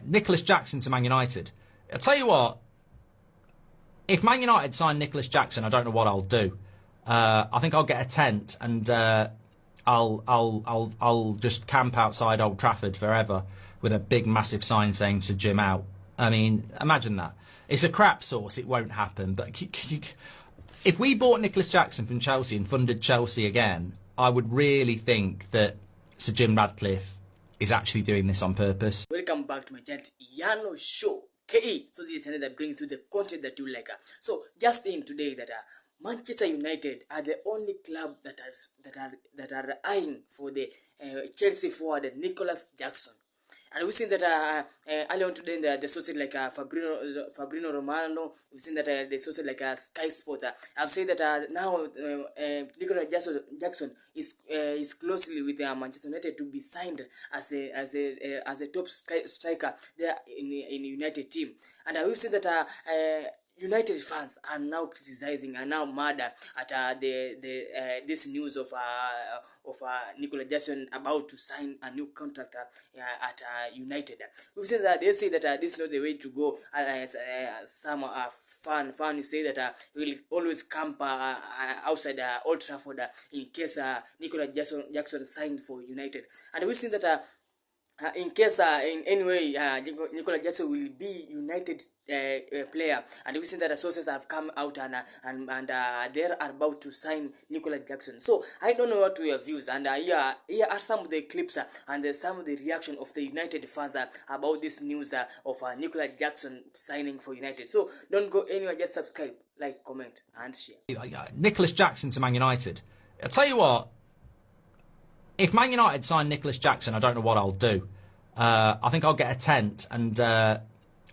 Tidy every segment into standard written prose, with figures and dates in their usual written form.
Nicolas Jackson to Man United. I'll tell you what, if Man United sign Nicolas Jackson, I don't know what I'll do. I think I'll get a tent and I'll just camp outside Old Trafford forever with a big massive sign saying to Jim out. I mean, imagine that. It's a crap source, it won't happen. But if we bought Nicolas Jackson from Chelsea and funded Chelsea again, I would really think that Sir Jim Ratcliffe is actually doing this on purpose. Welcome back to my channel, Yano Show KE. So this is channel that brings you the content that you like. So just in today that Manchester United are the only club that are eyeing for the Chelsea forward Nicolas Jackson. And we've seen that earlier on today in the sources like Fabrizio Romano, we've seen that the sources like Sky Sports have said that now Nicolas Jackson is closely with Manchester United to be signed as a top striker there in United team. And we've seen that United fans are now criticizing and now mad at this news of Nicolas Jackson about to sign a new contract at United. We've seen that they say that this is not the way to go. Some fans say that will always camp outside Old Trafford in case Nicolas Jackson signed for United. And we've seen that in case in any way Nicolas Jackson will be United player, and we see that the sources have come out and they are about to sign Nicolas Jackson. So I don't know what your views, and here are some of the clips and some of the reaction of the United fans about this news of Nicolas Jackson signing for United. So don't go anywhere, just subscribe, like, comment and share. Nicolas Jackson to Man United. I'll tell you what, if Man United sign Nicolas Jackson, I don't know what I'll do. I think I'll get a tent and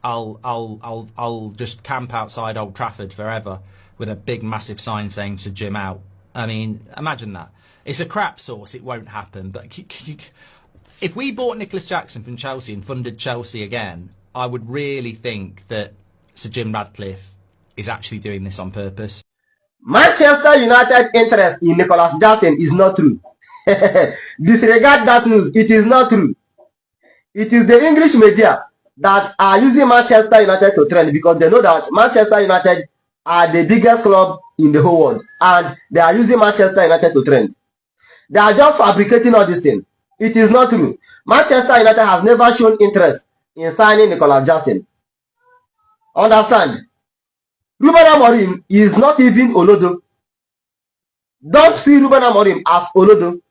I'll just camp outside Old Trafford forever with a big massive sign saying to Jim out. I mean, imagine that. It's a crap source, it won't happen. But if we bought Nicolas Jackson from Chelsea and funded Chelsea again, I would really think that Sir Jim Ratcliffe is actually doing this on purpose. Manchester United interest in Nicolas Jackson is not true. Disregard that news. It is not true. It is the English media that are using Manchester United to trend because they know that Manchester United are the biggest club in the whole world, and they are using Manchester United to trend. They are just fabricating all these things. It is not true. Manchester United has never shown interest in signing Nicolas Jackson. Understand? Ruben Amorim is not even Olodo. Don't see Ruben Amorim as Olodo.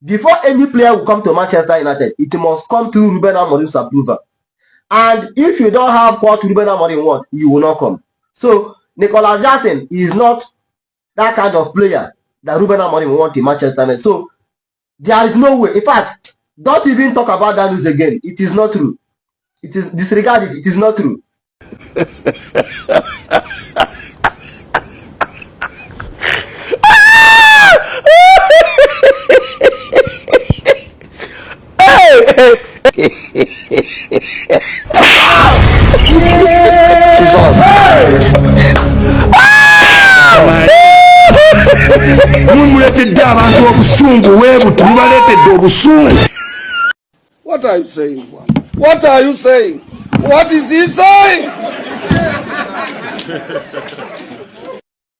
Before any player will come to Manchester United, it must come through Ruben Amorim's approval. And if you don't have what Ruben Amorim wants, you will not come. So, Nicolas Jackson is not that kind of player that Ruben Amorim wants in Manchester United. So, there is no way. In fact, don't even talk about that news again. It is not true. It is disregarded. It is not true. What are you saying? What are you saying? What is he saying?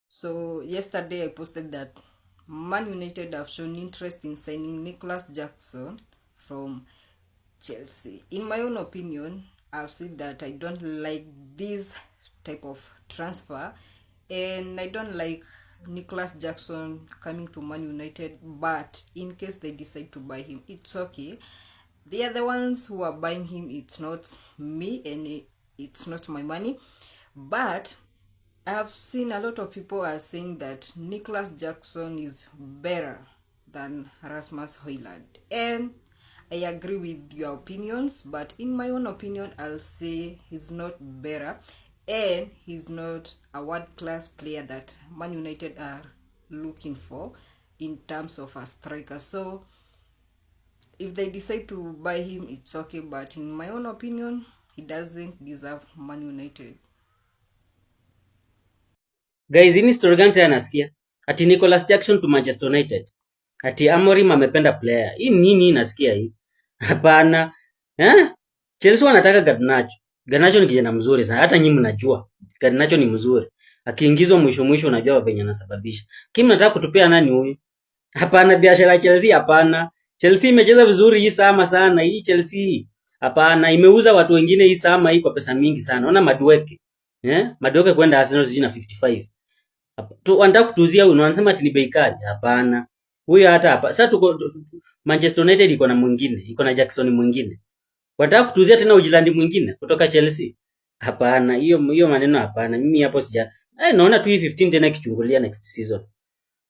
So yesterday I posted that Man United have shown interest in signing Nicolas Jackson from Chelsea. In my own opinion, I've said that I don't like this type of transfer, and I don't like Nicolas Jackson coming to Man United, but in case they decide to buy him, it's okay. They are the ones who are buying him. It's not me, and it's not my money. But I have seen a lot of people are saying that Nicolas Jackson is better than Rasmus Højlund, and I agree with your opinions, but in my own opinion, I'll say he's not better, and he's not a world-class player that Man United are looking for in terms of a striker. So if they decide to buy him, it's okay, but in my own opinion, he doesn't deserve Man United. Guys, hii story gani tena nasikia? Ati Nicolas Jackson to Manchester United. Ati Amorim amependa player. Hii nini nasikia hii? Hapana. Chelsea wanataka Garnacho. Garnacho ni kijana mzuri sana. Hata nyinyi mnajua. Garnacho ni mzuri. Akiingizwa mwisho unajua venye anasababisha. Kimi nataka kutupia nani huyu? Hapana, biashara ya Chelsea hapana. Chelsea imecheza vizuri hii sama sana. Hii Chelsea hapana, imeuza watu wengine hii sama hii kwa pesa mingi sana. Ona Madueke. Madueke kwenda Arsenal sijui na 55. Wanataka kutuzia huyu, wanasema ati ni bei kali. Hapana. Huyu hata hapa. Sasa tuko Manchester United iko na mwingine, iko na Jackson mwingine. Wanataka kutuzia tena Ujilandi mwingine kutoka Chelsea? Hapana, hiyo maneno hapana. Mimi hapo sija. Naona tu hii 15 tena ikichungulia next season.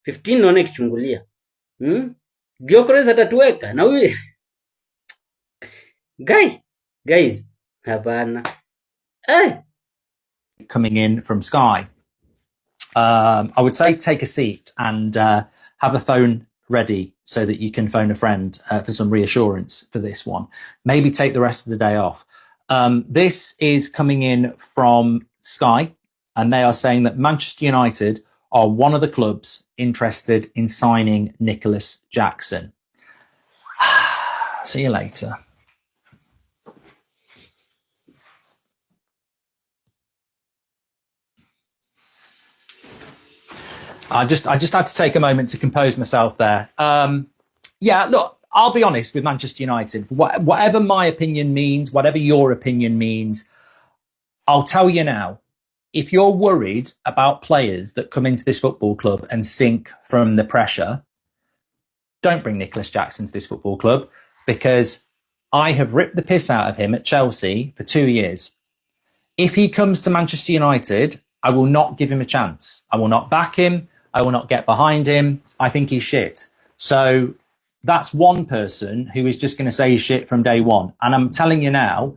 15 naona ikichungulia. Gyökeres atatuweka na huyu. Guys, hapana. Coming in from Sky. I would say take a seat and have a phone ready so that you can phone a friend for some reassurance for this one. Maybe take the rest of the day off. This is coming in from Sky, and they are saying that Manchester United are one of the clubs interested in signing Nicolas Jackson. See you later. I just had to take a moment to compose myself there. Yeah, look, I'll be honest with Manchester United. Whatever my opinion means, whatever your opinion means, I'll tell you now, if you're worried about players that come into this football club and sink from the pressure, don't bring Nicolas Jackson to this football club, because I have ripped the piss out of him at Chelsea for 2 years. If he comes to Manchester United, I will not give him a chance. I will not back him. I will not get behind him. I think he's shit. So that's one person who is just going to say he's shit from day one. And I'm telling you now,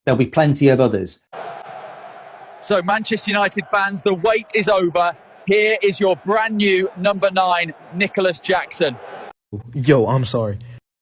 there'll be plenty of others. So Manchester United fans, the wait is over. Here is your brand new number 9, Nicolas Jackson. Yo, I'm sorry.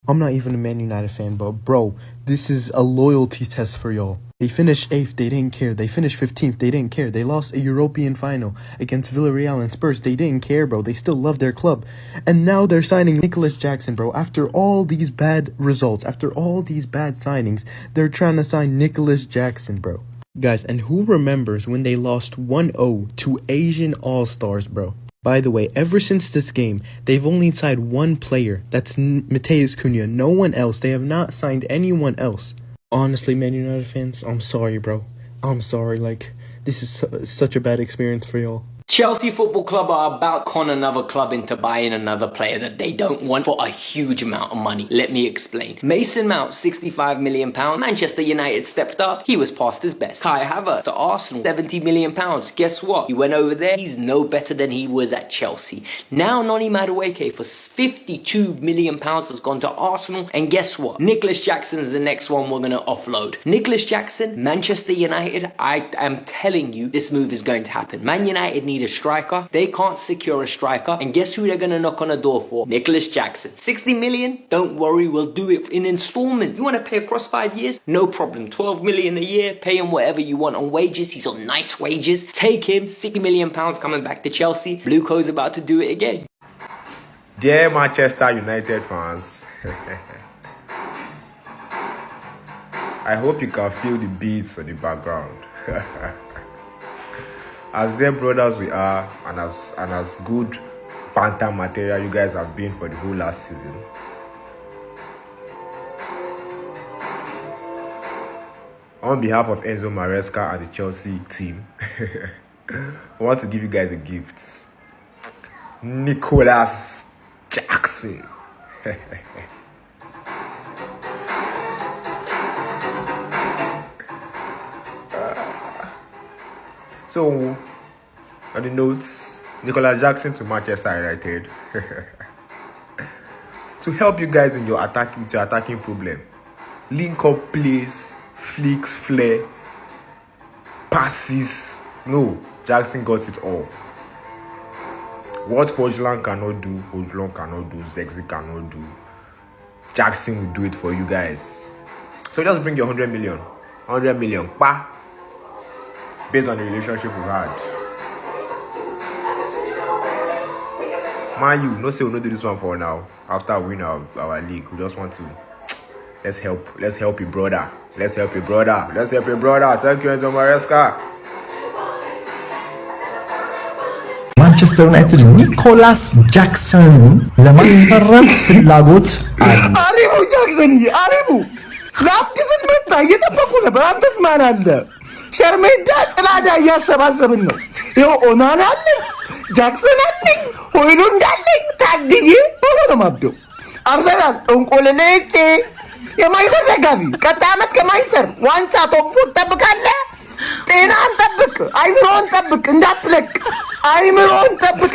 I'm not even a Man United fan, but bro, this is a loyalty test for y'all. They finished 8th, they didn't care. They finished 15th, they didn't care. They lost a European final against Villarreal and Spurs. They didn't care, bro. They still love their club. And now they're signing Nicolas Jackson, bro. After all these bad results, after all these bad signings, they're trying to sign Nicolas Jackson, bro. Guys, and who remembers when they lost 1-0 to Asian All-Stars, bro? By the way, ever since this game, they've only signed one player. That's Matheus Cunha. No one else. They have not signed anyone else. Honestly, Man United fans, I'm sorry, bro. I'm sorry. Like, this is such a bad experience for y'all. Chelsea Football Club are about to con another club into buying another player that they don't want for a huge amount of money. Let me explain. Mason Mount, £65 million. Manchester United stepped up. He was past his best. Kai Havertz to Arsenal, £70 million. Guess what? He went over there. He's no better than he was at Chelsea. Now Noni Madueke for £52 million has gone to Arsenal. And guess what? Nicolas Jackson is the next one we're going to offload. Nicolas Jackson, Manchester United, I am telling you, this move is going to happen. Man United need a striker. They can't secure a striker. And guess who they're going to knock on the door for? Nicolas Jackson. 60 million? Don't worry, we'll do it in installments. You want to pay across 5 years? No problem. 12 million a year. Pay him whatever you want on wages. He's on nice wages. Take him. 60 million pounds coming back to Chelsea. Blue Co's about to do it again. Dear Manchester United fans, I hope you can feel the beats on the background. As their brothers we are, and as good banter material you guys have been for the whole last season, on behalf of Enzo Maresca and the Chelsea team, I want to give you guys a gift. Nicolas Jackson. So, on the notes, Nicolas Jackson to Manchester United to help you guys in your attacking problem. Link up plays, flicks, flair, passes. No, Jackson got it all. What Hojland cannot do, Zexi cannot do. Jackson will do it for you guys. So just bring your 100 million. 100 million. Pa! Based on the relationship we had. Man, you no say we'll not do this one for now. After we win our league, we just want to Let's help your brother. Let's help your brother. Let's help your brother. Thank you, Enzo Maresca. ማንቸስተር ዩናይትድ ኒኮላስ ጃክሰን ለማስፈረም ፍላጎት አለ። አሪቡ ጃክሰን አሪቡ ላፕስን መጣ እየጠበቁ ነበር። አንተስ ማን አለ? ሸርሜዳ ጥላዳ እያሰባሰብን ነው። ይኸው ኦናና አለኝ፣ ጃክሰን አለኝ፣ ሆይሉንድ አለኝ። ታድዬ ቶሎ ነው ማብደው። አርሰናል እንቆልልጭ የማይሰር ደጋፊ ቀጣይ ዓመት ከማይሰር ዋንጫ ቶፕ ፎር ትጠብቃለህ። ጤናን ጠብቅ፣ አይምሮን ጠብቅ፣ እንዳትለቅ አይምሮን ጠብቅ።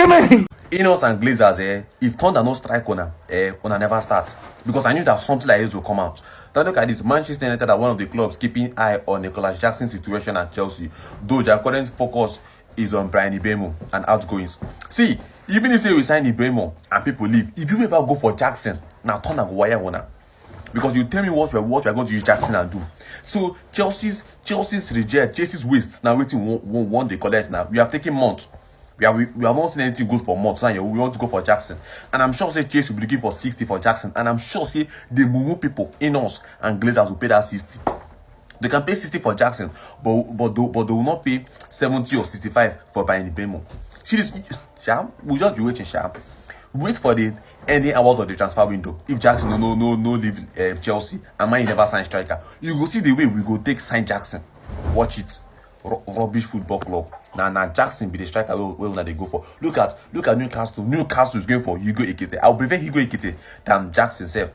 Ineos and Glazers, if Thunder no strike Ona never starts. Because I knew that something like this will come out. Now look at this, Manchester United are one of the clubs keeping eye on Nicolas Jackson's situation at Chelsea. Though their current focus is on Brian Ibemo and outgoings. See, even if we sign Ibemo and people leave, if you ever go for Jackson, now Thunder go wire one. Because you tell me what we're going to use Jackson and do. So Chelsea's reject, Chelsea's waste. Now waiting one they collect now. We have taken months. We have not seen anything good for months. Now we want to go for Jackson. And I'm sure say Chelsea will be looking for 60 for Jackson. And I'm sure say the Mumu people, Ineos and Glazers will pay that 60. They can pay 60 for Jackson, but they will not pay 70 or 65 for buying Ibemo. See this, Sham? We'll just be waiting, Sham. Wait for the ending hours of the transfer window. If Jackson no leave Chelsea and Man never sign striker, you go see the way we go take sign Jackson. Watch it. Rubbish football club. Now Jackson be the striker where they go for. Look at Newcastle. Newcastle is going for Hugo Ekiti. I would prefer Hugo Ekiti than Jackson self.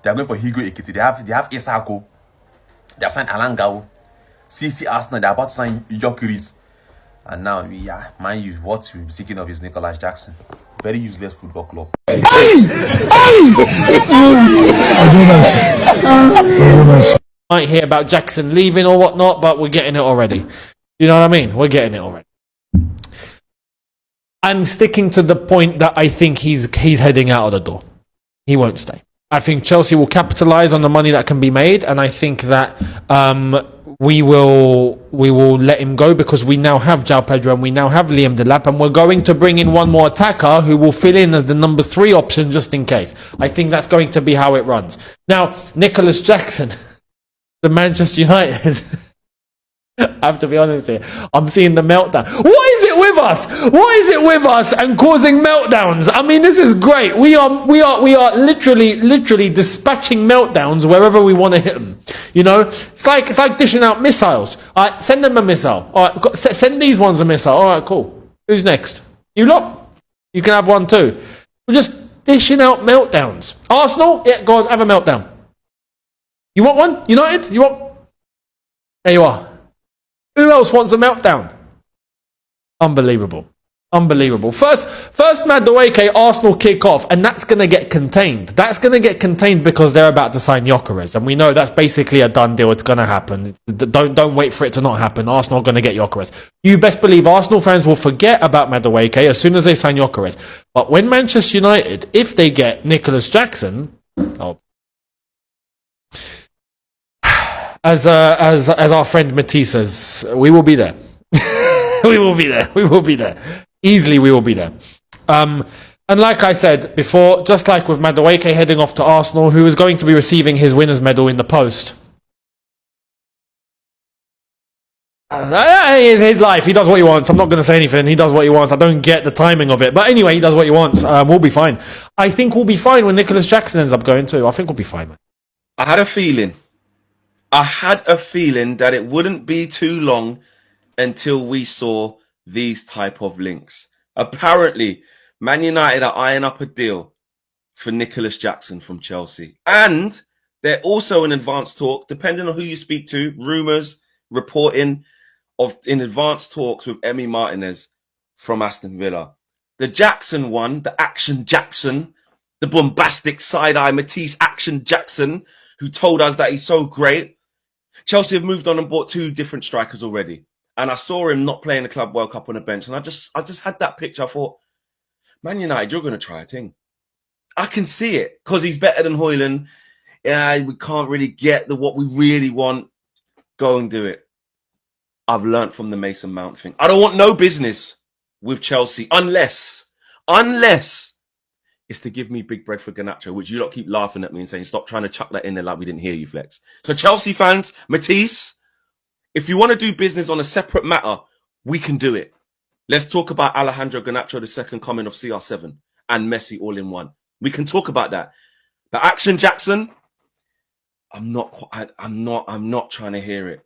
They are going for Hugo Ekiti. They have Isako. They have signed Alangao. CC Arsenal. They are about to sign Yokeris. And now, man, what we're speaking of is Nicolas Jackson. Very useless football club. Might hear about Jackson leaving or whatnot, but we're getting it already. You know what I mean? We're getting it already. I'm sticking to the point that I think he's heading out of the door. He won't stay. I think Chelsea will capitalise on the money that can be made, and I think that we will let him go because we now have João Pedro and we now have Liam Delap, and we're going to bring in one more attacker who will fill in as the number 3 option just in case. I think that's going to be how it runs. Now, Nicolas Jackson, the Manchester United. I have to be honest here. I'm seeing the meltdown. What is it with us? What is it with us and causing meltdowns? I mean, this is great. We are literally dispatching meltdowns wherever we want to hit them. You know, it's like dishing out missiles. All right, send them a missile. All right, send these ones a missile. All right, cool. Who's next? You lot? You can have one too. We're just dishing out meltdowns. Arsenal? Yeah, go on, have a meltdown. You want one? United? You want? There you are. Who else wants a meltdown? Unbelievable. Unbelievable. First Madueke Arsenal kick off, and that's going to get contained. That's going to get contained because they're about to sign Gyökeres, and we know that's basically a done deal. It's going to happen. Don't wait for it to not happen. Arsenal are going to get Gyökeres. You best believe Arsenal fans will forget about Madueke as soon as they sign Gyökeres. But when Manchester United, if they get Nicolas Jackson, as our friend Matisse says, we will be there. We will be there. We will be there. Easily, we will be there. And like I said before, just like with Madueke heading off to Arsenal, who is going to be receiving his winner's medal in the post. It's his life. He does what he wants. I'm not going to say anything. He does what he wants. I don't get the timing of it. But anyway, he does what he wants. We'll be fine. I think we'll be fine when Nicolas Jackson ends up going too. I think we'll be fine, man. I had a feeling that it wouldn't be too long until we saw these type of links. Apparently, Man United are eyeing up a deal for Nicolas Jackson from Chelsea. And they're also in advanced talk, depending on who you speak to, rumours, reporting of in advanced talks with Emi Martinez from Aston Villa. The Jackson one, the Action Jackson, the bombastic side-eye Matisse Action Jackson, who told us that he's so great. Chelsea have moved on and bought 2 different strikers already. And I saw him not playing the Club World Cup on the bench. And I just had that picture. I thought, Man United, you're going to try a thing. I can see it because he's better than Højlund. Yeah, we can't really get what we really want. Go and do it. I've learnt from the Mason Mount thing. I don't want no business with Chelsea unless is to give me big bread for Garnacho, which you lot keep laughing at me and saying, stop trying to chuck that in there like we didn't hear you, Flex. So Chelsea fans, Matisse, if you want to do business on a separate matter, we can do it. Let's talk about Alejandro Garnacho, the second coming of CR7, and Messi all in one. We can talk about that. But Action Jackson, I'm not trying to hear it.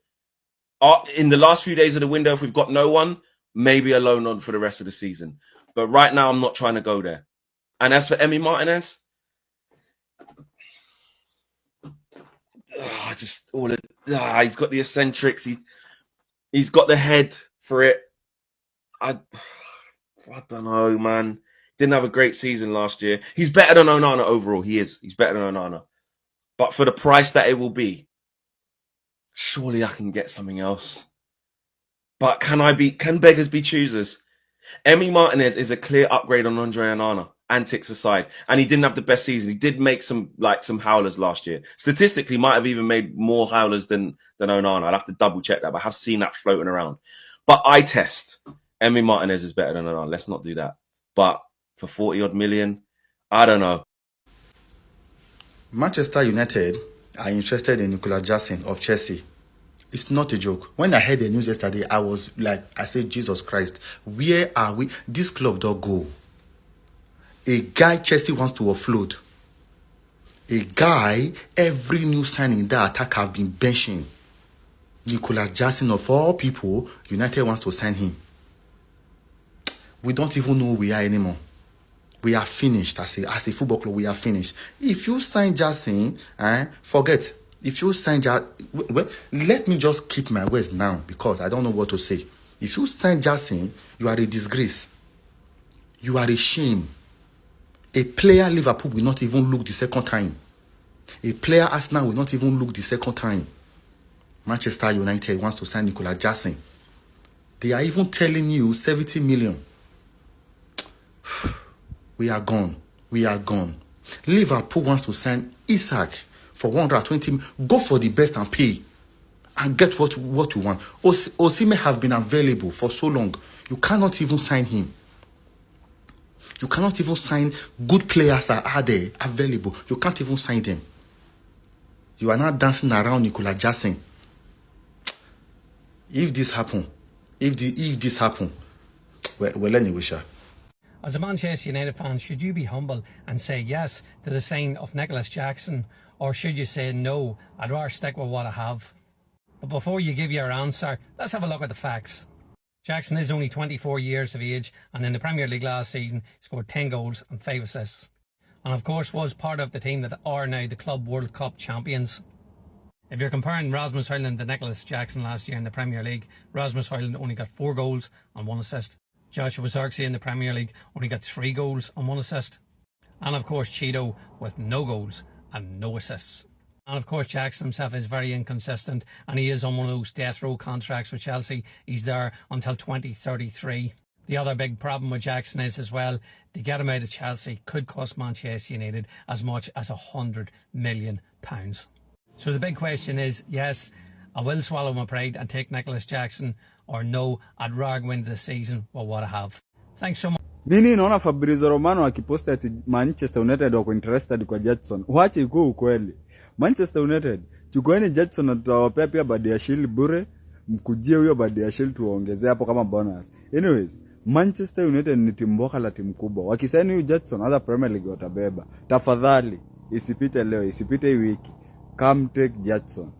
In the last few days of the window, if we've got no one, maybe a loan on for the rest of the season. But right now, I'm not trying to go there. And as for Emi Martinez, he's got the eccentrics. He's got the head for it. I don't know, man. Didn't have a great season last year. He's better than Onana overall. He is. He's better than Onana. But for the price that it will be, surely I can get something else. But can beggars be choosers? Emi Martinez is a clear upgrade on Andre Onana, antics aside. And he didn't have the best season. He did make some howlers last year. Statistically, might have even made more howlers than Onana. I'll have to double check that, but I have seen that floating around. But I test. Emi Martinez is better than Onana. Let's not do that. But for 40 odd million, I don't know. Manchester United are interested in Nicolas Jackson of Chelsea. It's not a joke. When I heard the news yesterday, I said, Jesus Christ, where are we? This club don't go. A guy Chelsea wants to offload. A guy, every new signing in that attack have been benching. Nicolas Jackson, of all people, United wants to sign him. We don't even know who we are anymore. We are finished as a football club. We are finished. If you sign Jackson, forget. If you sign Jackson, well, let me just keep my words now because I don't know what to say. If you sign Jackson, you are a disgrace. You are a shame. A player Liverpool will not even look the second time. A player Arsenal will not even look the second time. Manchester United wants to sign Nicolas Jackson. They are even telling you 70 million. We are gone. We are gone. Liverpool wants to sign Isak for 120. Go for the best and pay. And get what you want. Osimhen have been available for so long. You cannot even sign him. You cannot even sign good players that are there available. You can't even sign them. You are not dancing around Nicolas Jackson. If this happen, well anyway, sure. As a Manchester United fan, should you be humble and say yes to the signing of Nicolas Jackson, or should you say no, I'd rather stick with what I have? But before you give your answer, let's have a look at the facts. Jackson is only 24 years of age, and in the Premier League last season, he scored 10 goals and 5 assists. And of course was part of the team that are now the Club World Cup champions. If you're comparing Rasmus Højlund to Nicolas Jackson last year in the Premier League, Rasmus Højlund only got 4 goals and 1 assist. Joshua Zirkzee in the Premier League only got 3 goals and 1 assist. And of course Cheeto with no goals and no assists. And of course Jackson himself is very inconsistent, and he is on one of those death row contracts with Chelsea. He's there until 2033. The other big problem with Jackson is as well, to get him out of Chelsea could cost Manchester United as much as £100 million. So the big question is, yes, I will swallow my pride and take Nicolas Jackson, or no, I'd rather go into the season with what I have. Thanks so much. Nini naona Fabrizio Romano akiposta ati Manchester United wako interested kwa Jetson. Wache ikuwe ukweli. Manchester United, chukueni Jetson na tutawapea pia Badiashile bure, mkujie huyo Badiashile tuwaongezea hapo kama bonus. Anyways, Manchester United ni timu mboka la timu kubwa. Wakisaini huyo Jetson, hata Premier League watabeba. Tafadhali, isipite leo, isipite hii wiki. Come take Jetson.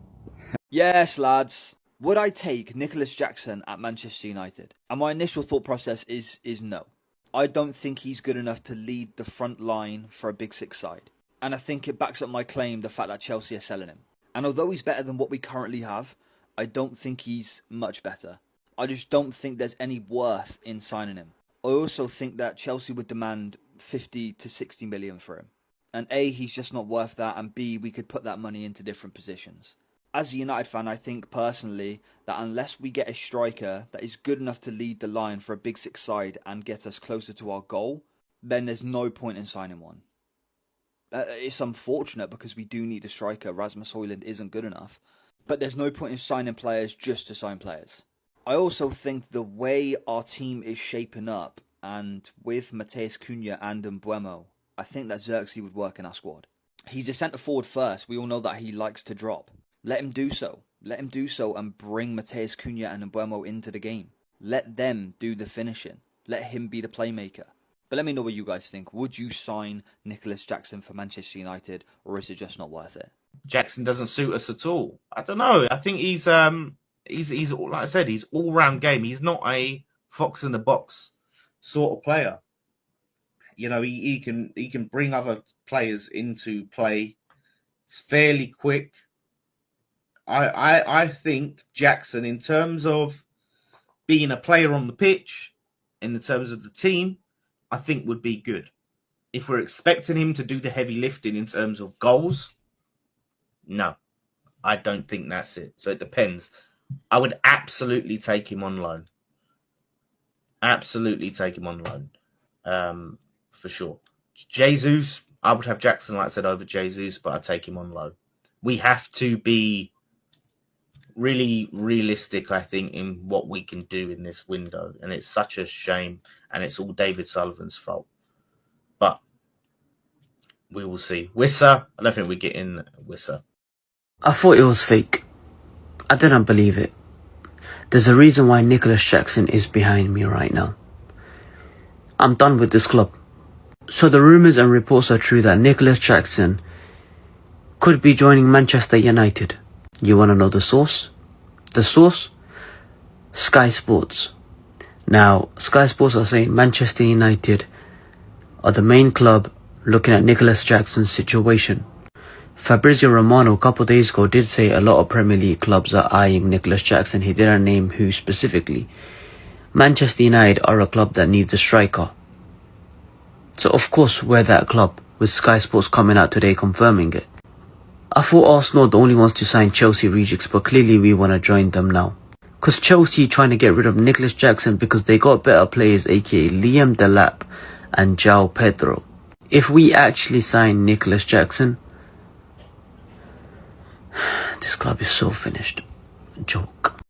Yes, lads. Would I take Nicolas Jackson at Manchester United? And my initial thought process is no. I don't think he's good enough to lead the front line for a Big Six side. And I think it backs up my claim, the fact that Chelsea are selling him. And although he's better than what we currently have, I don't think he's much better. I just don't think there's any worth in signing him. I also think that Chelsea would demand 50 to 60 million for him. And A, he's just not worth that, and B, we could put that money into different positions. As a United fan, I think personally that unless we get a striker that is good enough to lead the line for a Big Six side and get us closer to our goal, then there's no point in signing one. It's unfortunate because we do need a striker. Rasmus Højlund isn't good enough. But there's no point in signing players just to sign players. I also think the way our team is shaping up, and with Matheus Cunha and Mbeumo, I think that Xerxes would work in our squad. He's a centre forward first. We all know that he likes to drop. Let him do so. Let him do so and bring Mateus Cunha and Mbeumo into the game. Let them do the finishing. Let him be the playmaker. But let me know what you guys think. Would you sign Nicolas Jackson for Manchester United, or is it just not worth it? Jackson doesn't suit us at all. I don't know. I think he's like I said, he's all round game. He's not a fox in the box sort of player. You know, he can bring other players into play. It's fairly quick. I think Jackson, in terms of being a player on the pitch, in terms of the team, I think would be good. If we're expecting him to do the heavy lifting in terms of goals, no, I don't think that's it. So it depends. I would absolutely take him on loan. Absolutely take him on loan. For sure. Jesus, I would have Jackson, like I said, over Jesus, but I'd take him on loan. We have to be really realistic, I think, in what we can do in this window. And it's such a shame. And it's all David Sullivan's fault. But we will see. Wissa, I don't think we get in Wissa. I thought it was fake. I didn't believe it. There's a reason why Nicolas Jackson is behind me right now. I'm done with this club. So the rumours and reports are true that Nicolas Jackson could be joining Manchester United. You want to know the source? The source? Sky Sports. Now, Sky Sports are saying Manchester United are the main club looking at Nicolas Jackson's situation. Fabrizio Romano a couple of days ago did say a lot of Premier League clubs are eyeing Nicolas Jackson. He didn't name who specifically. Manchester United are a club that needs a striker. So of course we're that club, with Sky Sports coming out today confirming it. I thought Arsenal are the only ones to sign Chelsea rejects, but clearly we want to join them now. Cause Chelsea trying to get rid of Nicolas Jackson because they got better players, aka Liam Delap and João Pedro. If we actually sign Nicolas Jackson, this club is so finished. A joke.